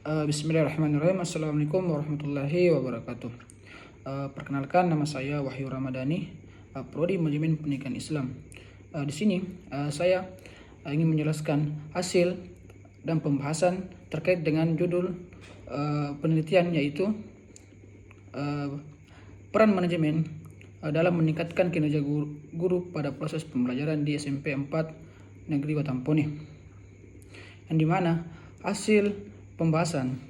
Bismillahirrahmanirrahim. Assalamualaikum warahmatullahi wabarakatuh. Perkenalkan, nama saya Wahyu Ramadhani, Prodi Manajemen Pendidikan Islam. Di sini saya ingin menjelaskan hasil dan pembahasan terkait dengan judul penelitian, yaitu peran manajemen dalam meningkatkan kinerja guru pada proses pembelajaran di SMP 4 Negeri Watampone, yang dimana hasil pembahasan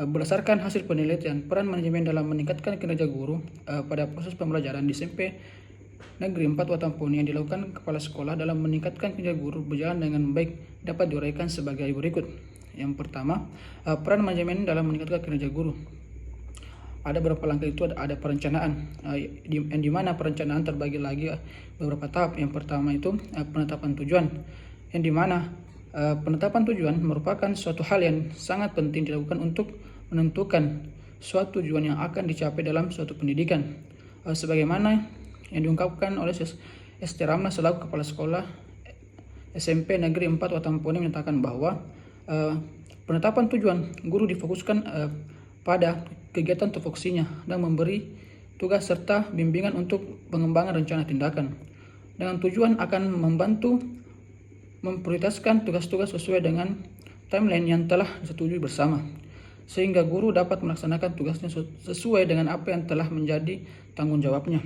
berdasarkan hasil penelitian peran manajemen dalam meningkatkan kinerja guru pada proses pembelajaran di SMP Negeri 4 Watampone yang dilakukan kepala sekolah dalam meningkatkan kinerja guru berjalan dengan baik dapat diuraikan sebagai berikut. Yang pertama, peran manajemen dalam meningkatkan kinerja guru. Ada beberapa langkah, itu ada perencanaan, yang dimana perencanaan terbagi lagi beberapa tahap. Yang pertama itu penetapan tujuan, yang dimana penetapan tujuan merupakan suatu hal yang sangat penting dilakukan untuk menentukan suatu tujuan yang akan dicapai dalam suatu pendidikan. Sebagaimana yang diungkapkan oleh ST Ramlah selaku Kepala Sekolah SMP Negeri 4 Watampone menyatakan bahwa penetapan tujuan guru difokuskan pada kegiatan tupoksinya dan memberi tugas serta bimbingan untuk pengembangan rencana tindakan. Dengan tujuan akan membantu memprioritaskan tugas-tugas sesuai dengan timeline yang telah disetujui bersama, sehingga guru dapat melaksanakan tugasnya sesuai dengan apa yang telah menjadi tanggung jawabnya.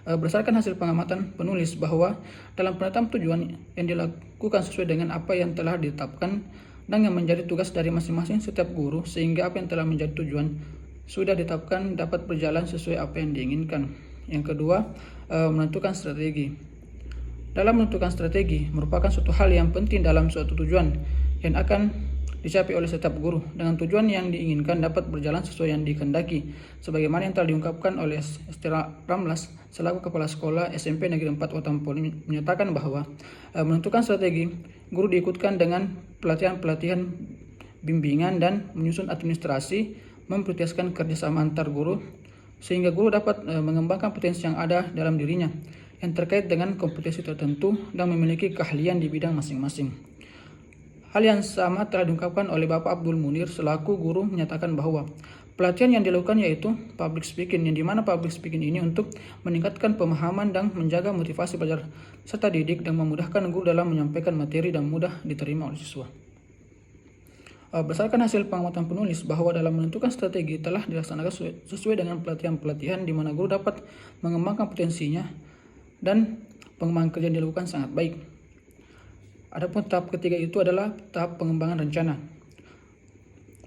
Berdasarkan hasil pengamatan penulis bahwa dalam penetapan tujuan yang dilakukan sesuai dengan apa yang telah ditetapkan dan yang menjadi tugas dari masing-masing setiap guru, sehingga apa yang telah menjadi tujuan sudah ditetapkan dapat berjalan sesuai apa yang diinginkan. Yang kedua, menentukan strategi. Dalam menentukan strategi merupakan suatu hal yang penting dalam suatu tujuan yang akan dicapai oleh setiap guru, dengan tujuan yang diinginkan dapat berjalan sesuai yang dikehendaki. Sebagaimana yang telah diungkapkan oleh ST Ramlas selaku Kepala Sekolah SMP Negeri 4 Watampone menyatakan bahwa menentukan strategi guru diikutkan dengan pelatihan-pelatihan bimbingan dan menyusun administrasi, memprioritaskan kerjasama antar guru sehingga guru dapat mengembangkan potensi yang ada dalam dirinya yang terkait dengan kompetensi tertentu dan memiliki keahlian di bidang masing-masing. Hal yang sama telah diungkapkan oleh Bapak Abdul Munir selaku guru menyatakan bahwa pelatihan yang dilakukan yaitu public speaking, yang dimana public speaking ini untuk meningkatkan pemahaman dan menjaga motivasi pelajar serta didik dan memudahkan guru dalam menyampaikan materi dan mudah diterima oleh siswa. Berdasarkan hasil pengamatan penulis bahwa dalam menentukan strategi telah dilaksanakan sesuai dengan pelatihan-pelatihan di mana guru dapat mengembangkan potensinya dan pengembangan kerja yang dilakukan sangat baik. Adapun tahap ketiga itu adalah tahap pengembangan rencana.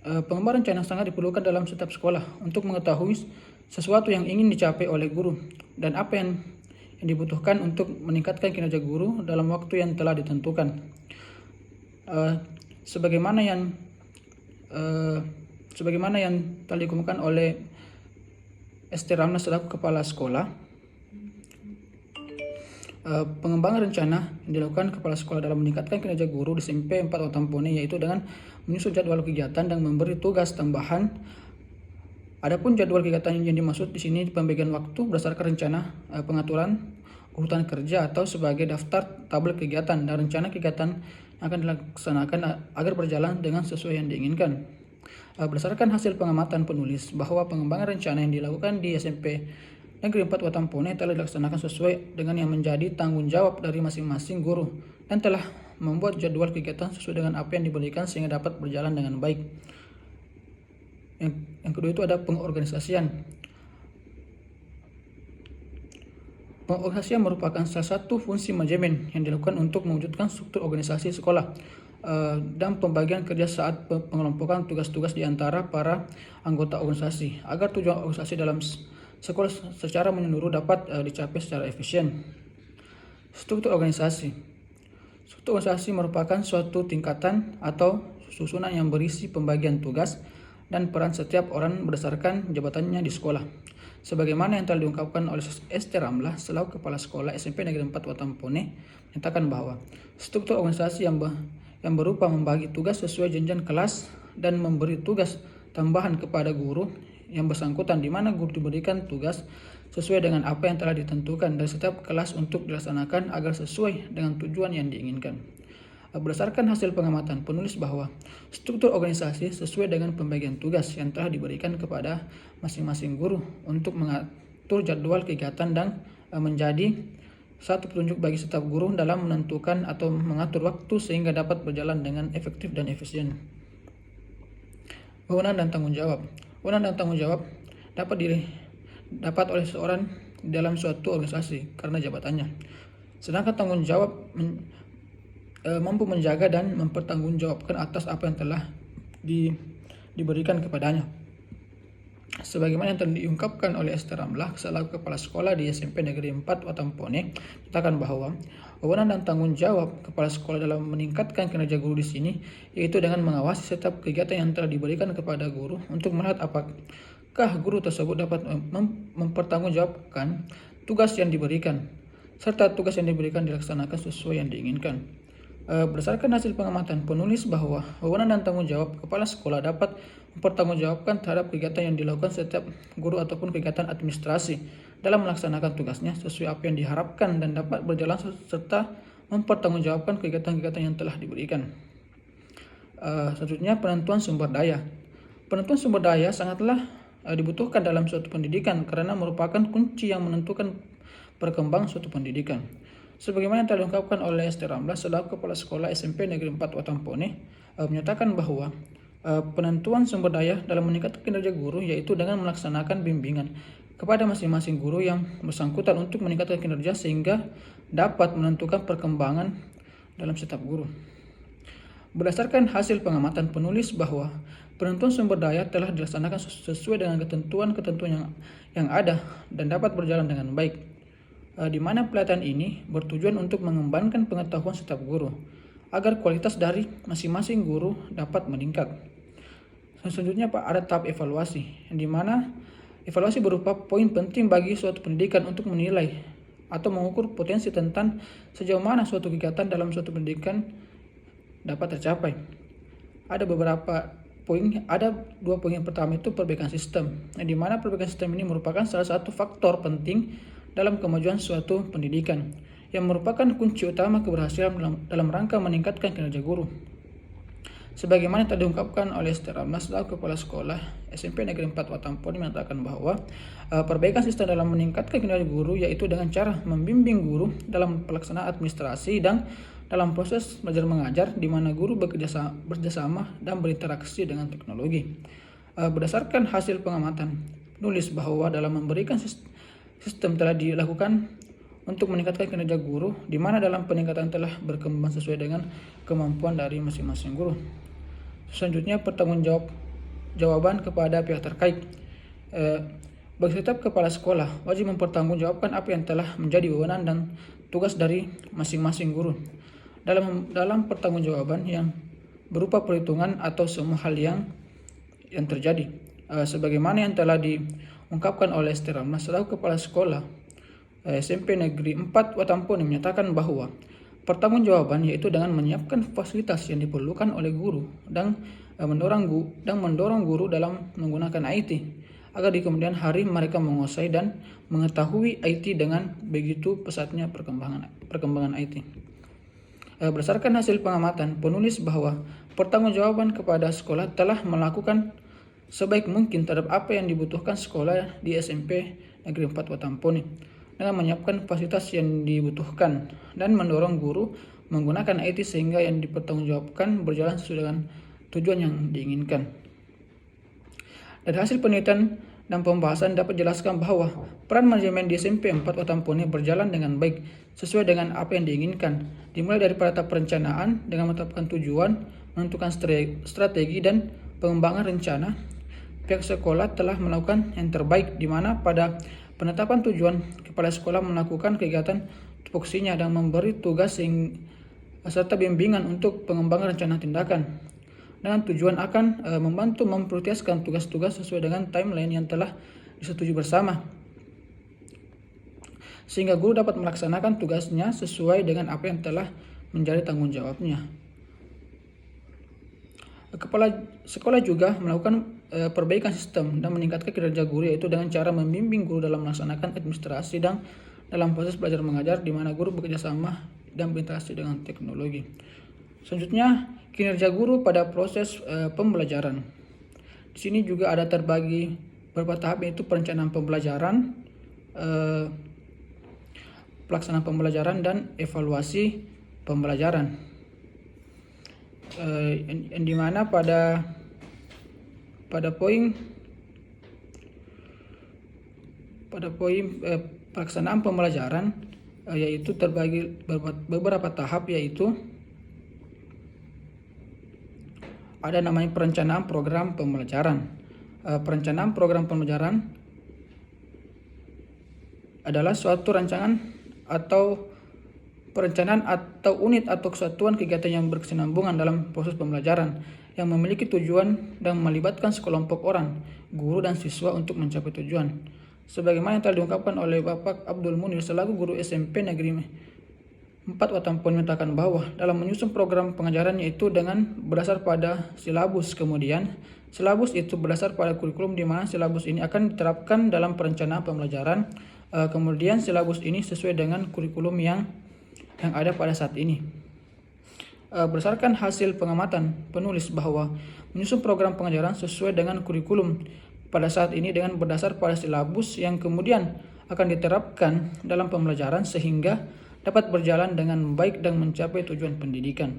Pengembangan rencana sangat diperlukan dalam setiap sekolah untuk mengetahui sesuatu yang ingin dicapai oleh guru dan apa yang dibutuhkan untuk meningkatkan kinerja guru dalam waktu yang telah ditentukan. Sebagaimana yang telah dikemukakan oleh ST Ramlah selaku Kepala Sekolah, pengembangan rencana yang dilakukan kepala sekolah dalam meningkatkan kinerja guru di SMP 4 Watampone yaitu dengan menyusun jadwal kegiatan dan memberi tugas tambahan. Adapun jadwal kegiatan yang dimaksud di sini pembagian waktu berdasarkan rencana pengaturan urutan kerja atau sebagai daftar tabel kegiatan dan rencana kegiatan yang akan dilaksanakan agar berjalan dengan sesuai yang diinginkan. Berdasarkan hasil pengamatan penulis bahwa pengembangan rencana yang dilakukan di SMP Negeri 4 Watampone telah dilaksanakan sesuai dengan yang menjadi tanggung jawab dari masing-masing guru dan telah membuat jadwal kegiatan sesuai dengan apa yang diberikan sehingga dapat berjalan dengan baik. Yang kedua itu ada pengorganisasian. Pengorganisasian merupakan salah satu fungsi manajemen yang dilakukan untuk mewujudkan struktur organisasi sekolah dan pembagian kerja saat pengelompokan tugas-tugas di antara para anggota organisasi agar tujuan organisasi dalam sekolah secara menyeluruh dapat dicapai secara efisien. Struktur organisasi. Struktur organisasi merupakan suatu tingkatan atau susunan yang berisi pembagian tugas dan peran setiap orang berdasarkan jabatannya di sekolah. Sebagaimana yang telah diungkapkan oleh ST Ramlah selaku Kepala Sekolah SMP Negeri 4 Watampone menyatakan bahwa struktur organisasi yang berupa membagi tugas sesuai jenjang kelas dan memberi tugas tambahan kepada guru yang bersangkutan, di mana guru diberikan tugas sesuai dengan apa yang telah ditentukan dari setiap kelas untuk dilaksanakan agar sesuai dengan tujuan yang diinginkan. Berdasarkan hasil pengamatan penulis bahwa struktur organisasi sesuai dengan pembagian tugas yang telah diberikan kepada masing-masing guru untuk mengatur jadwal kegiatan dan menjadi satu petunjuk bagi setiap guru dalam menentukan atau mengatur waktu sehingga dapat berjalan dengan efektif dan efisien. Wewenang dan tanggung jawab. Wewenang dan tanggung jawab dapat oleh seseorang dalam suatu organisasi karena jabatannya. Sedangkan tanggung jawab mampu menjaga dan mempertanggungjawabkan atas apa yang telah diberikan kepadanya. Sebagaimana yang telah diungkapkan oleh Esther Ramlah selaku Kepala Sekolah di SMP Negeri 4 Watampone, katakan bahwa wewenang dan tanggung jawab Kepala Sekolah dalam meningkatkan kinerja guru di sini yaitu dengan mengawasi setiap kegiatan yang telah diberikan kepada guru untuk melihat apakah guru tersebut dapat mempertanggungjawabkan tugas yang diberikan serta tugas yang diberikan dilaksanakan sesuai yang diinginkan. Berdasarkan hasil pengamatan penulis bahwa wewenang dan tanggung jawab kepala sekolah dapat mempertanggungjawabkan terhadap kegiatan yang dilakukan setiap guru ataupun kegiatan administrasi dalam melaksanakan tugasnya sesuai apa yang diharapkan dan dapat berjalan serta mempertanggungjawabkan kegiatan-kegiatan yang telah diberikan. Selanjutnya penentuan sumber daya. Penentuan sumber daya sangatlah dibutuhkan dalam suatu pendidikan karena merupakan kunci yang menentukan perkembangan suatu pendidikan. Sebagaimana yang telah diungkapkan oleh Esther Ramlah selaku Kepala Sekolah SMP Negeri 4 Watampone menyatakan bahwa penentuan sumber daya dalam meningkatkan kinerja guru yaitu dengan melaksanakan bimbingan kepada masing-masing guru yang bersangkutan untuk meningkatkan kinerja sehingga dapat menentukan perkembangan dalam setiap guru. Berdasarkan hasil pengamatan penulis bahwa penentuan sumber daya telah dilaksanakan sesuai dengan ketentuan yang ada dan dapat berjalan dengan baik, di mana pelatihan ini bertujuan untuk mengembangkan pengetahuan setiap guru agar kualitas dari masing-masing guru dapat meningkat. Selanjutnya ada tahap evaluasi, yang dimana evaluasi berupa poin penting bagi suatu pendidikan untuk menilai atau mengukur potensi tentang sejauh mana suatu kegiatan dalam suatu pendidikan dapat tercapai. Ada dua poin. Yang pertama itu perbaikan sistem, yang dimana perbaikan sistem ini merupakan salah satu faktor penting dalam kemajuan suatu pendidikan yang merupakan kunci utama keberhasilan dalam rangka meningkatkan kinerja guru. Sebagaimana yang tadi diungkapkan oleh Esther Ramlah selaku Kepala Sekolah SMP Negeri 4 Watampone mengatakan bahwa perbaikan sistem dalam meningkatkan kinerja guru yaitu dengan cara membimbing guru dalam pelaksanaan administrasi dan dalam proses belajar mengajar di mana guru bekerjasama dan berinteraksi dengan teknologi. Berdasarkan hasil pengamatan penulis bahwa dalam memberikan sistem telah dilakukan untuk meningkatkan kinerja guru, di mana dalam peningkatan telah berkembang sesuai dengan kemampuan dari masing-masing guru. Selanjutnya pertanggungjawaban kepada pihak terkait. Bagi setiap kepala sekolah wajib mempertanggungjawabkan apa yang telah menjadi wewenang dan tugas dari masing-masing guru. Dalam pertanggungjawaban yang berupa perhitungan atau semua hal yang terjadi, sebagaimana yang telah diungkapkan oleh Esther Ramlah selaku Kepala Sekolah SMP Negeri 4 Watampone menyatakan bahwa pertanggungjawaban yaitu dengan menyiapkan fasilitas yang diperlukan oleh guru dan mendorong guru dalam menggunakan IT agar di kemudian hari mereka menguasai dan mengetahui IT dengan begitu pesatnya perkembangan IT. Berdasarkan hasil pengamatan penulis bahwa pertanggungjawaban kepada sekolah telah melakukan sebaik mungkin terhadap apa yang dibutuhkan sekolah di SMP Negeri 4 Watampone dengan menyiapkan fasilitas yang dibutuhkan dan mendorong guru menggunakan IT sehingga yang dipertanggungjawabkan berjalan sesuai dengan tujuan yang diinginkan. Dari hasil penelitian dan pembahasan dapat dijelaskan bahwa peran manajemen di SMP 4 Watampone berjalan dengan baik sesuai dengan apa yang diinginkan, dimulai dari tahap perencanaan dengan menetapkan tujuan, menentukan strategi dan pengembangan rencana. Pihak sekolah telah melakukan yang terbaik di mana pada penetapan tujuan kepala sekolah melakukan kegiatan tupoksinya dan memberi tugas serta bimbingan untuk pengembangan rencana tindakan dengan tujuan akan membantu memprioritaskan tugas-tugas sesuai dengan timeline yang telah disetujui bersama sehingga guru dapat melaksanakan tugasnya sesuai dengan apa yang telah menjadi tanggung jawabnya. Kepala sekolah juga melakukan perbaikan sistem dan meningkatkan kinerja guru yaitu dengan cara membimbing guru dalam melaksanakan administrasi dan dalam proses belajar mengajar di mana guru bekerja sama dan berinteraksi dengan teknologi. Selanjutnya, kinerja guru pada proses pembelajaran. Di sini juga ada terbagi beberapa tahap, yaitu perencanaan pembelajaran, pelaksanaan pembelajaran, dan evaluasi pembelajaran. Yang dimana pada poin pelaksanaan pembelajaran yaitu terbagi beberapa tahap, yaitu ada namanya perencanaan program pembelajaran. Perencanaan program pembelajaran adalah suatu rancangan atau perencanaan atau unit atau kesatuan kegiatan yang berkesinambungan dalam proses pembelajaran yang memiliki tujuan dan melibatkan sekelompok orang, guru dan siswa untuk mencapai tujuan. Sebagaimana yang telah diungkapkan oleh Bapak Abdul Munir selaku guru SMP Negeri 4 Watampone menyatakan bahwa dalam menyusun program pengajaran yaitu dengan berdasar pada silabus, kemudian silabus itu berdasar pada kurikulum di mana silabus ini akan diterapkan dalam perencanaan pembelajaran, kemudian silabus ini sesuai dengan kurikulum yang ada pada saat ini. Berdasarkan hasil pengamatan penulis bahwa menyusun program pengajaran sesuai dengan kurikulum pada saat ini dengan berdasar pada silabus yang kemudian akan diterapkan dalam pembelajaran sehingga dapat berjalan dengan baik dan mencapai tujuan pendidikan.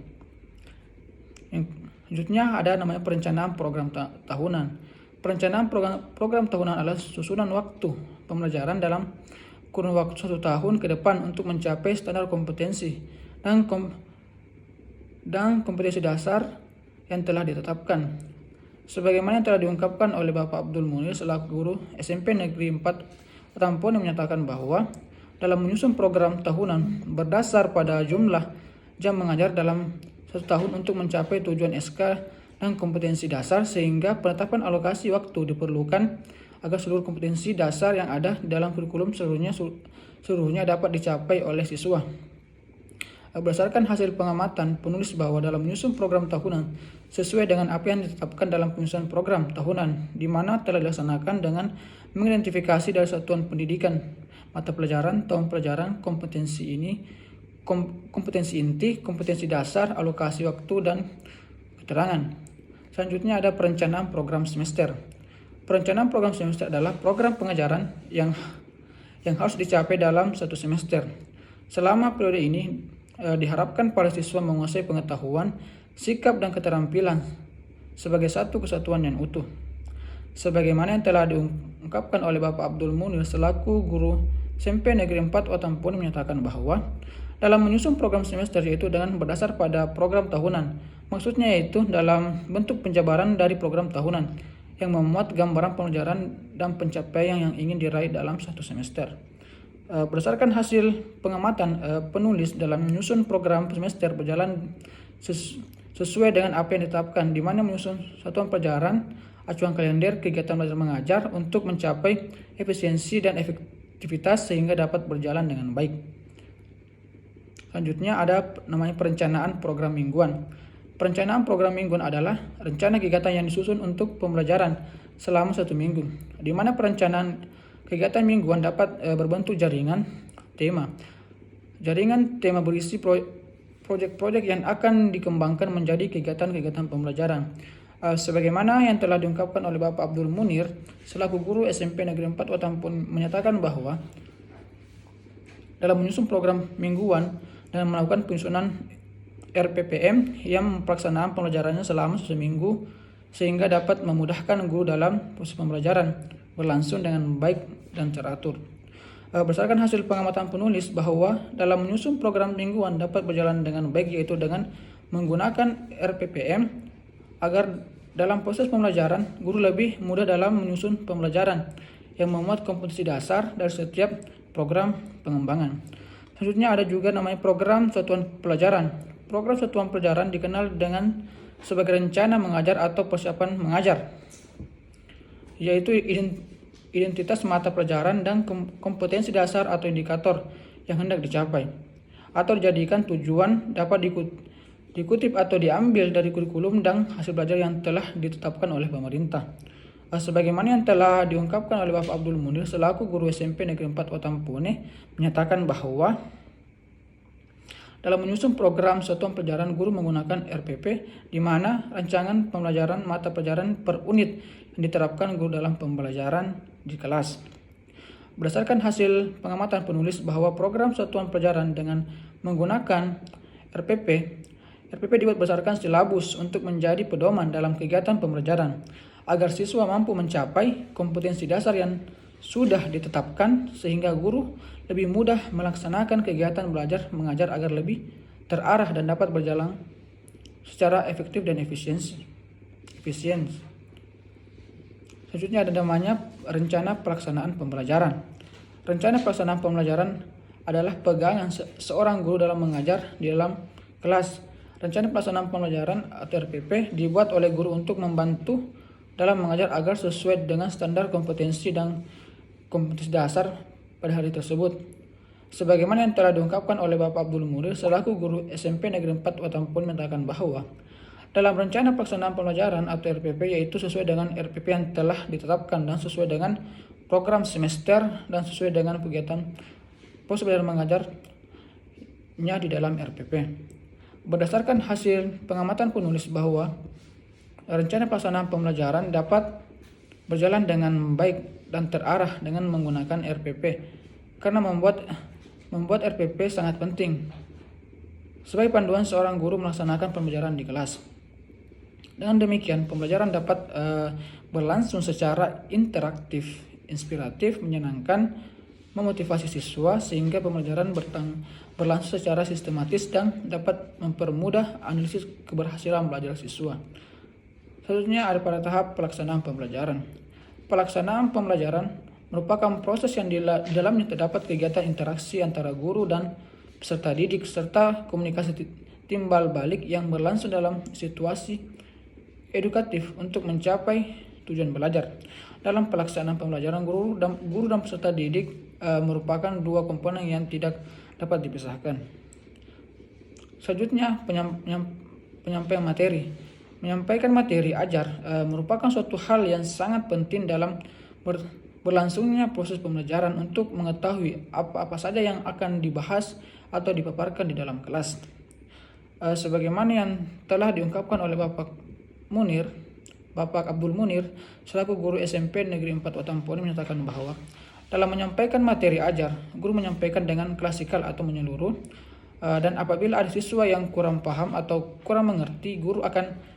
Yang selanjutnya ada namanya perencanaan program tahunan. Perencanaan program tahunan adalah susunan waktu pembelajaran dalam kurun waktu 1 tahun ke depan untuk mencapai standar kompetensi dan kompetensi dasar yang telah ditetapkan. Sebagaimana yang telah diungkapkan oleh Bapak Abdul Munir selaku guru SMP Negeri 4 Watampone menyatakan bahwa dalam menyusun program tahunan berdasar pada jumlah jam mengajar dalam 1 tahun untuk mencapai tujuan SK dan kompetensi dasar, sehingga penetapan alokasi waktu diperlukan agar seluruh kompetensi dasar yang ada dalam kurikulum seluruhnya dapat dicapai oleh siswa. Berdasarkan hasil pengamatan penulis bahwa dalam menyusun program tahunan sesuai dengan apa yang ditetapkan dalam penyusunan program tahunan, di mana telah dilaksanakan dengan mengidentifikasi dari satuan pendidikan, mata pelajaran, tahun pelajaran, kompetensi inti, kompetensi dasar, alokasi waktu, dan keterangan. Selanjutnya ada perencanaan program semester. Perencanaan program semester adalah program pengajaran yang harus dicapai dalam 1 semester. Selama periode ini diharapkan para siswa menguasai pengetahuan, sikap, dan keterampilan sebagai satu kesatuan yang utuh. Sebagaimana yang telah diungkapkan oleh Bapak Abdul Munir selaku guru SMP Negeri 4 Watampone menyatakan bahwa dalam menyusun program semester yaitu dengan berdasar pada program tahunan. Maksudnya yaitu dalam bentuk penjabaran dari program tahunan yang memuat gambaran pelajaran dan pencapaian yang ingin diraih dalam 1 semester. Berdasarkan hasil pengamatan penulis dalam menyusun program semester berjalan sesuai dengan apa yang ditetapkan, di mana menyusun satuan pelajaran, acuan kalender, kegiatan belajar mengajar untuk mencapai efisiensi dan efektivitas sehingga dapat berjalan dengan baik. Selanjutnya ada namanya perencanaan program mingguan. Perencanaan program mingguan adalah rencana kegiatan yang disusun untuk pembelajaran selama 1 minggu, di mana perencanaan kegiatan mingguan dapat berbentuk jaringan tema. Jaringan tema berisi proyek-proyek yang akan dikembangkan menjadi kegiatan-kegiatan pembelajaran. Sebagaimana yang telah diungkapkan oleh Bapak Abdul Munir selaku guru SMP Negeri 4 Watampone menyatakan bahwa dalam menyusun program mingguan dan melakukan penyusunan RPPM yang pelaksanaan pembelajarannya selama 1 minggu sehingga dapat memudahkan guru dalam proses pembelajaran berlangsung dengan baik dan teratur. Berdasarkan hasil pengamatan penulis bahwa dalam menyusun program mingguan dapat berjalan dengan baik yaitu dengan menggunakan RPPM agar dalam proses pembelajaran guru lebih mudah dalam menyusun pembelajaran yang memuat kompetensi dasar dari setiap program pengembangan. Selanjutnya ada juga namanya program satuan pelajaran. Program satuan pelajaran dikenal dengan sebagai rencana mengajar atau persiapan mengajar, yaitu identitas mata pelajaran dan kompetensi dasar atau indikator yang hendak dicapai atau dijadikan tujuan dapat dikutip atau diambil dari kurikulum dan hasil belajar yang telah ditetapkan oleh pemerintah. Sebagaimana yang telah diungkapkan oleh Bapak Abdul Munir selaku guru SMP Negeri 4 Watampone menyatakan bahwa Dalam menyusun program satuan pelajaran, guru menggunakan RPP, di mana rancangan pembelajaran mata pelajaran per unit yang diterapkan guru dalam pembelajaran di kelas. Berdasarkan hasil pengamatan penulis bahwa program satuan pelajaran dengan menggunakan RPP dibuat berdasarkan silabus untuk menjadi pedoman dalam kegiatan pembelajaran, agar siswa mampu mencapai kompetensi dasar yang sudah ditetapkan, sehingga guru lebih mudah melaksanakan kegiatan belajar mengajar agar lebih terarah dan dapat berjalan secara efektif dan efisien. Selanjutnya ada namanya rencana pelaksanaan pembelajaran. Rencana pelaksanaan pembelajaran adalah pegangan seorang guru dalam mengajar di dalam kelas. Rencana pelaksanaan pembelajaran atau RPP dibuat oleh guru untuk membantu dalam mengajar agar sesuai dengan standar kompetensi dan kompetensi dasar pada hari tersebut. Sebagaimana yang telah diungkapkan oleh Bapak Abdul Munir selaku guru SMP Negeri 4 Watampone menyatakan bahwa dalam rencana pelaksanaan pembelajaran atau RPP yaitu sesuai dengan RPP yang telah ditetapkan dan sesuai dengan program semester dan sesuai dengan kegiatan proses belajar mengajarnya di dalam RPP. Berdasarkan hasil pengamatan penulis bahwa rencana pelaksanaan pembelajaran dapat berjalan dengan baik dan terarah dengan menggunakan RPP, karena membuat RPP sangat penting sebagai panduan seorang guru melaksanakan pembelajaran di kelas. Dengan demikian, pembelajaran dapat berlangsung secara interaktif, inspiratif, menyenangkan, memotivasi siswa, sehingga pembelajaran berlangsung secara sistematis dan dapat mempermudah analisis keberhasilan belajar siswa. Selanjutnya ada pada tahap pelaksanaan pembelajaran. Pelaksanaan pembelajaran merupakan proses yang di dalamnya terdapat kegiatan interaksi antara guru dan peserta didik serta komunikasi timbal balik yang berlangsung dalam situasi edukatif untuk mencapai tujuan belajar. Dalam pelaksanaan pembelajaran, guru dan peserta didik merupakan dua komponen yang tidak dapat dipisahkan. Selanjutnya penyampaian materi. Menyampaikan materi ajar merupakan suatu hal yang sangat penting dalam berlangsungnya proses pembelajaran untuk mengetahui apa-apa saja yang akan dibahas atau dipaparkan di dalam kelas. Sebagaimana yang telah diungkapkan oleh Bapak Abdul Munir selaku guru SMP Negeri 4 Watampone menyatakan bahwa dalam menyampaikan materi ajar, guru menyampaikan dengan klasikal atau menyeluruh, dan apabila ada siswa yang kurang paham atau kurang mengerti, guru akan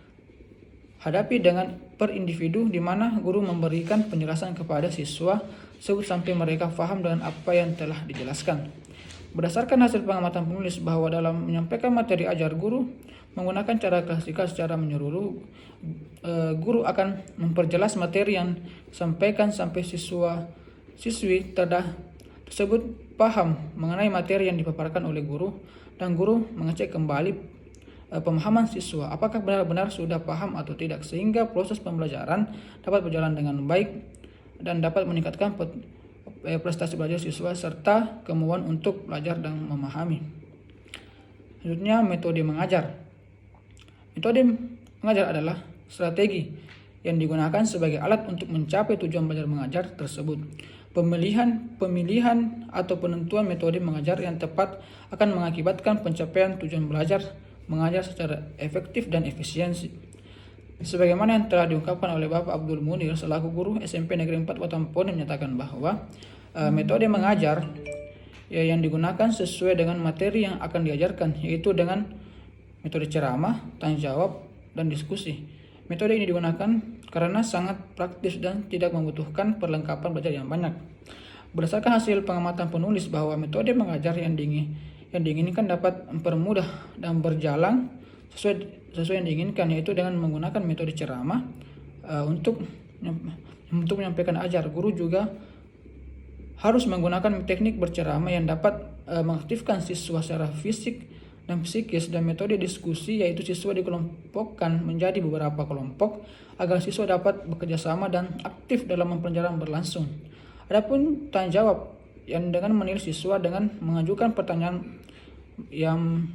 hadapi dengan per individu, di mana guru memberikan penjelasan kepada siswa tersebut sampai mereka paham dengan apa yang telah dijelaskan. Berdasarkan hasil pengamatan penulis bahwa dalam menyampaikan materi ajar, guru menggunakan cara klasikal secara menyeluruh, guru akan memperjelas materi yang disampaikan sampai siswi tersebut paham mengenai materi yang dipaparkan oleh guru, dan guru mengecek kembali pemahaman siswa apakah benar-benar sudah paham atau tidak, sehingga proses pembelajaran dapat berjalan dengan baik dan dapat meningkatkan prestasi belajar siswa serta kemauan untuk belajar dan memahami. Selanjutnya, metode mengajar. Metode mengajar adalah strategi yang digunakan sebagai alat untuk mencapai tujuan belajar mengajar tersebut. Pemilihan atau penentuan metode mengajar yang tepat akan mengakibatkan pencapaian tujuan belajar mengajar secara efektif dan efisiensi. Sebagaimana yang telah diungkapkan oleh Bapak Abdul Munir selaku guru SMP Negeri 4 Watampone menyatakan bahwa metode mengajar yang digunakan sesuai dengan materi yang akan diajarkan, yaitu dengan metode ceramah, tanya jawab, dan diskusi. Metode ini digunakan karena sangat praktis dan tidak membutuhkan perlengkapan belajar yang banyak. Berdasarkan hasil pengamatan penulis bahwa metode mengajar yang diinginkan dapat mempermudah dan berjalan sesuai yang diinginkan, yaitu dengan menggunakan metode ceramah untuk menyampaikan ajar. Guru juga harus menggunakan teknik berceramah yang dapat mengaktifkan siswa secara fisik dan psikis, dan metode diskusi yaitu siswa dikelompokkan menjadi beberapa kelompok agar siswa dapat bekerja sama dan aktif dalam pembelajaran berlangsung. Adapun tanya jawab yang dengan menilai siswa dengan mengajukan pertanyaan yang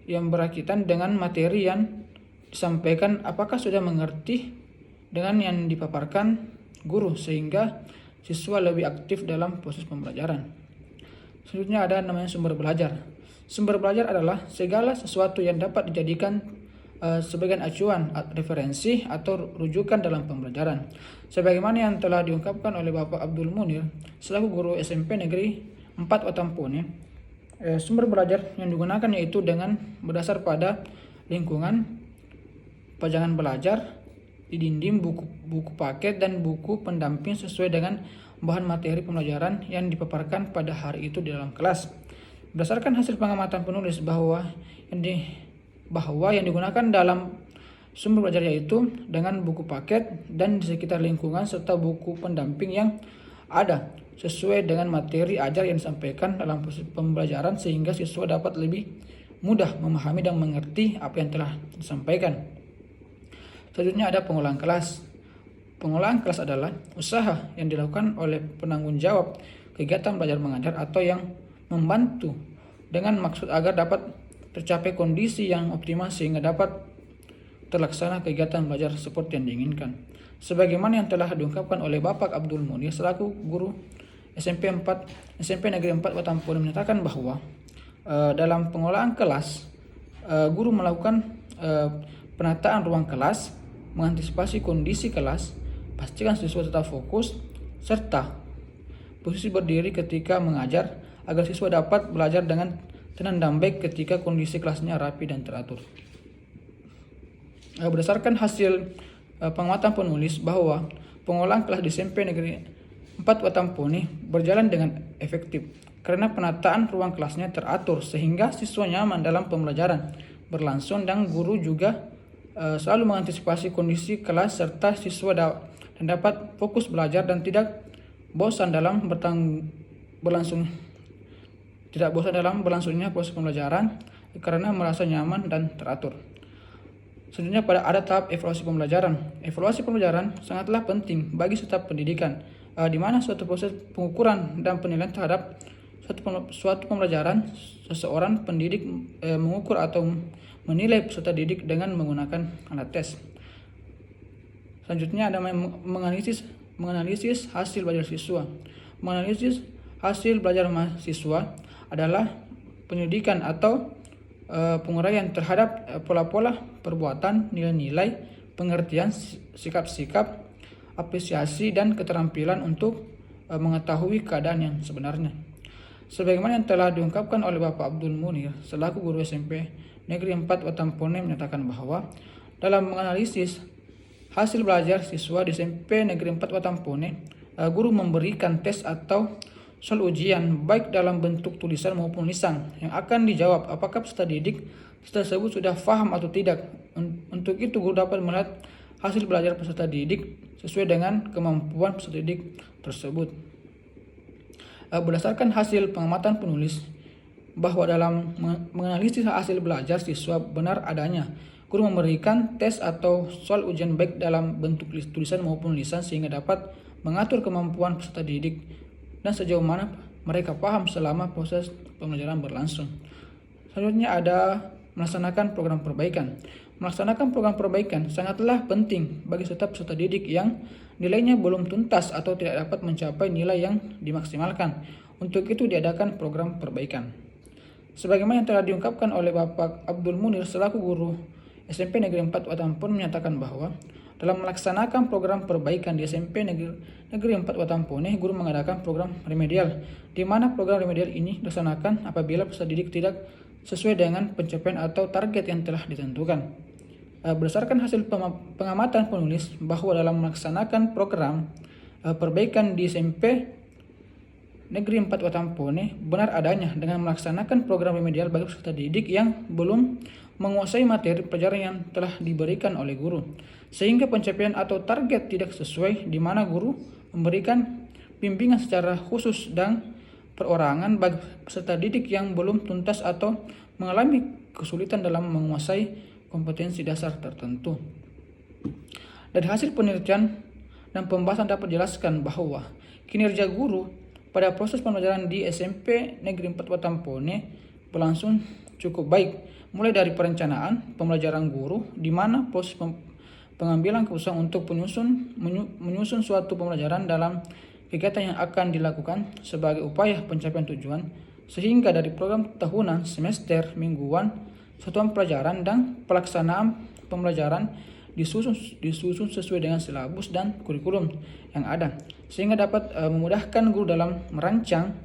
berkaitan dengan materi yang disampaikan, apakah sudah mengerti dengan yang dipaparkan guru, sehingga siswa lebih aktif dalam proses pembelajaran. Selanjutnya ada namanya sumber belajar. Sumber belajar adalah segala sesuatu yang dapat dijadikan sebagai acuan, referensi, atau rujukan dalam pembelajaran. Sebagaimana yang telah diungkapkan oleh Bapak Abdul Munir selaku guru SMP Negeri 4 Watampone, sumber belajar yang digunakan yaitu dengan berdasar pada lingkungan, pajangan belajar di dinding, buku paket, dan buku pendamping sesuai dengan bahan materi pembelajaran yang dipaparkan pada hari itu di dalam kelas. Berdasarkan hasil pengamatan penulis bahwa yang digunakan dalam sumber belajar yaitu dengan buku paket dan di sekitar lingkungan serta buku pendamping yang ada sesuai dengan materi ajar yang disampaikan dalam proses pembelajaran sehingga siswa dapat lebih mudah memahami dan mengerti apa yang telah disampaikan. Selanjutnya ada pengolahan kelas. Pengolahan kelas adalah usaha yang dilakukan oleh penanggung jawab kegiatan belajar mengajar atau yang membantu dengan maksud agar dapat tercapai kondisi yang optimal sehingga dapat terlaksana kegiatan belajar seperti yang diinginkan. Sebagaimana yang telah diungkapkan oleh Bapak Abdul Munir selaku guru SMP Negeri 4 Watampone menyatakan bahwa dalam pengolahan kelas, guru melakukan penataan ruang kelas, mengantisipasi kondisi kelas, pastikan siswa tetap fokus, serta posisi berdiri ketika mengajar agar siswa dapat belajar dengan tenang dan baik ketika kondisi kelasnya rapi dan teratur. Berdasarkan hasil pengamatan penulis bahwa pengolahan kelas di SMP Negeri 4 Watampone berjalan dengan efektif karena penataan ruang kelasnya teratur sehingga siswa nyaman dalam pembelajaran berlangsung dan guru juga selalu mengantisipasi kondisi kelas serta siswa dapat fokus belajar dan tidak bosan dalam berlangsungnya proses pembelajaran karena merasa nyaman dan teratur. Selanjutnya ada tahap evaluasi pembelajaran. Evaluasi pembelajaran sangatlah penting bagi setiap pendidikan, di mana suatu proses pengukuran dan penilaian terhadap suatu pembelajaran. Seseorang pendidik mengukur atau menilai peserta didik dengan menggunakan alat tes. Selanjutnya ada menganalisis hasil belajar siswa. Menganalisis hasil belajar mahasiswa adalah penyelidikan atau penguraian terhadap pola-pola perbuatan, nilai-nilai, pengertian, sikap-sikap, apresiasi, dan keterampilan untuk mengetahui keadaan yang sebenarnya. Sebagaimana yang telah diungkapkan oleh Bapak Abdul Munir selaku guru SMP Negeri 4 Watampone menyatakan bahwa dalam menganalisis hasil belajar siswa di SMP Negeri 4 Watampone, guru memberikan tes atau soal ujian baik dalam bentuk tulisan maupun lisan yang akan dijawab apakah peserta didik tersebut sudah paham atau tidak. Untuk itu guru dapat melihat hasil belajar peserta didik sesuai dengan kemampuan peserta didik tersebut. Berdasarkan hasil pengamatan penulis bahwa dalam menganalisis hasil belajar siswa benar adanya, guru memberikan tes atau soal ujian baik dalam bentuk tulisan maupun lisan sehingga dapat mengatur kemampuan peserta didik dan sejauh mana mereka paham selama proses pembelajaran berlangsung. Selanjutnya ada melaksanakan program perbaikan. Melaksanakan program perbaikan sangatlah penting bagi setiap peserta didik yang nilainya belum tuntas atau tidak dapat mencapai nilai yang dimaksimalkan. Untuk itu diadakan program perbaikan. Sebagaimana yang telah diungkapkan oleh Bapak Abdul Munir selaku guru SMP Negeri 4 Watampone menyatakan bahwa dalam melaksanakan program perbaikan di SMP Negeri 4 Watampone, guru mengadakan program remedial, di mana program remedial ini dilaksanakan apabila peserta didik tidak sesuai dengan pencapaian atau target yang telah ditentukan. Berdasarkan hasil pengamatan penulis bahwa dalam melaksanakan program perbaikan di SMP Negeri 4 Watampone benar adanya dengan melaksanakan program remedial bagi peserta didik yang belum menguasai materi pelajaran yang telah diberikan oleh guru, sehingga pencapaian atau target tidak sesuai, di mana guru memberikan bimbingan secara khusus dan perorangan bagi peserta didik yang belum tuntas atau mengalami kesulitan dalam menguasai kompetensi dasar tertentu. Dari hasil penelitian dan pembahasan dapat dijelaskan bahwa kinerja guru pada proses pembelajaran di SMP Negeri 4 Watampone berlangsung cukup baik, mulai dari perencanaan pembelajaran guru, di mana proses pengambilan keputusan untuk menyusun suatu pembelajaran dalam kegiatan yang akan dilakukan sebagai upaya pencapaian tujuan, sehingga dari program tahunan, semester, mingguan, satuan pelajaran, dan pelaksanaan pembelajaran disusun sesuai dengan silabus dan kurikulum yang ada, sehingga dapat memudahkan guru dalam merancang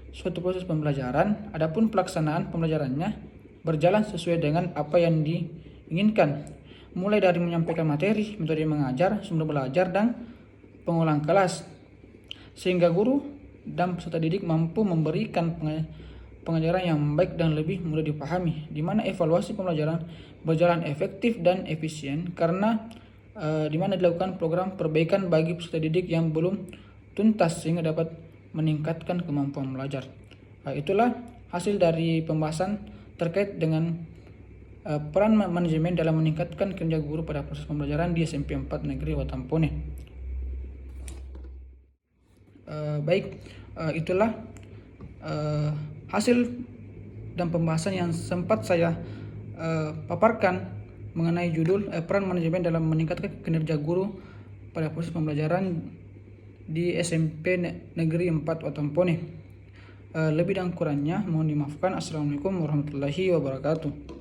suatu proses pembelajaran. Adapun pelaksanaan pembelajarannya berjalan sesuai dengan apa yang diinginkan, mulai dari menyampaikan materi, metode mengajar, sumber belajar, dan pengulang kelas, sehingga guru dan peserta didik mampu memberikan pengajaran yang baik dan lebih mudah dipahami, di mana evaluasi pembelajaran berjalan efektif dan efisien karena di mana dilakukan program perbaikan bagi peserta didik yang belum tuntas sehingga dapat meningkatkan kemampuan belajar. Itulah hasil dari pembahasan terkait dengan peran manajemen dalam meningkatkan kinerja guru pada proses pembelajaran di SMP 4 Negeri Watampone. Itulah hasil dan pembahasan yang sempat saya paparkan mengenai judul peran manajemen dalam meningkatkan kinerja guru pada proses pembelajaran di SMP Negeri 4 Watampone. Lebih dan kurangnya mohon dimaafkan. Assalamualaikum warahmatullahi wabarakatuh.